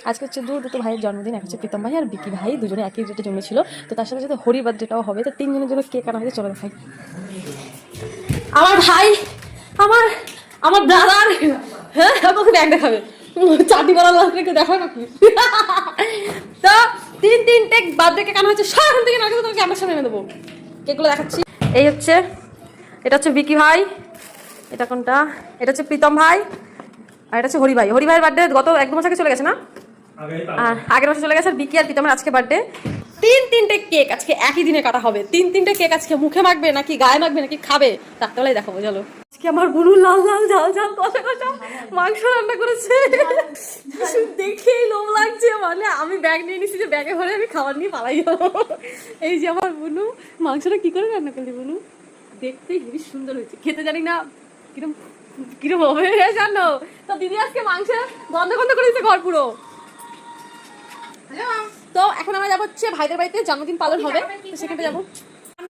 আজকে হচ্ছে দুটো ভাইয়ের জন্মদিন, এক হচ্ছে প্রীতম ভাই আর বিকি ভাই, দুজনে একই ডেটে জন্মেছিল। তো তার সাথে সাথে হরি বার্থডেটাও হবে, তো তিনজনের জন্য কেক আনা হয়েছে। চলো দেখাই। আমার ভাই, আমার আমার ব্রাদার, হ্যাঁ আমাকে ব্যাগ দেখাবে, চাটনি করার লাগলে কেউ দেখাবে নাকি? তো তিনটে বার্থডে কেক আনা হয়েছে, সারাক্ষণ থেকে না তোমাকে আমার সামনে এনে দেবো। কেকগুলো দেখাচ্ছি। এই হচ্ছে, এটা হচ্ছে বিকি ভাই, এটা কোনটা, এটা হচ্ছে প্রীতম ভাই, আর এটা হচ্ছে হরি ভাই। হরি ভাইয়ের বার্থডে গত 1-2 মাস আগে চলে গেছে না, আর আগের মাসে চলে গেছে। আর বিকি আর প্রীতমের আজকে বার্থডে। তিনটে কেক আজকে একই দিনে কাটা হবে। তিনটে কেক আজকে মুখে মাখবে নাকি গায়ে মাখবে নাকি খাবে, রাত্রেবেলায় দেখাবো। চলো। আজকে আমার বুনু লাল লাল ঝাল ঝাল কষা কষা মাংস রান্না করেছে, দেখেই লোভ লাগছে। মানে আমি ব্যাগ নিয়ে নিছি যে ব্যাগে ভরে আমি খাবার নিয়ে পালাই যাবো। এই যে আমার বুনু, মাংসটা কি করে রান্না করলি বুনু? দেখতেই খুবই সুন্দর হয়েছে, খেতে জানি না কিরম কিরম হবে জানো। তো দিদি আজকে মাংস গন্ধ গন্ধ করে দিচ্ছে ঘর পুরো। তো এখন আমরা যাবো হচ্ছে ভাইদের বাড়িতে, জন্মদিন পালন হবে, তো সেখানে যাবো।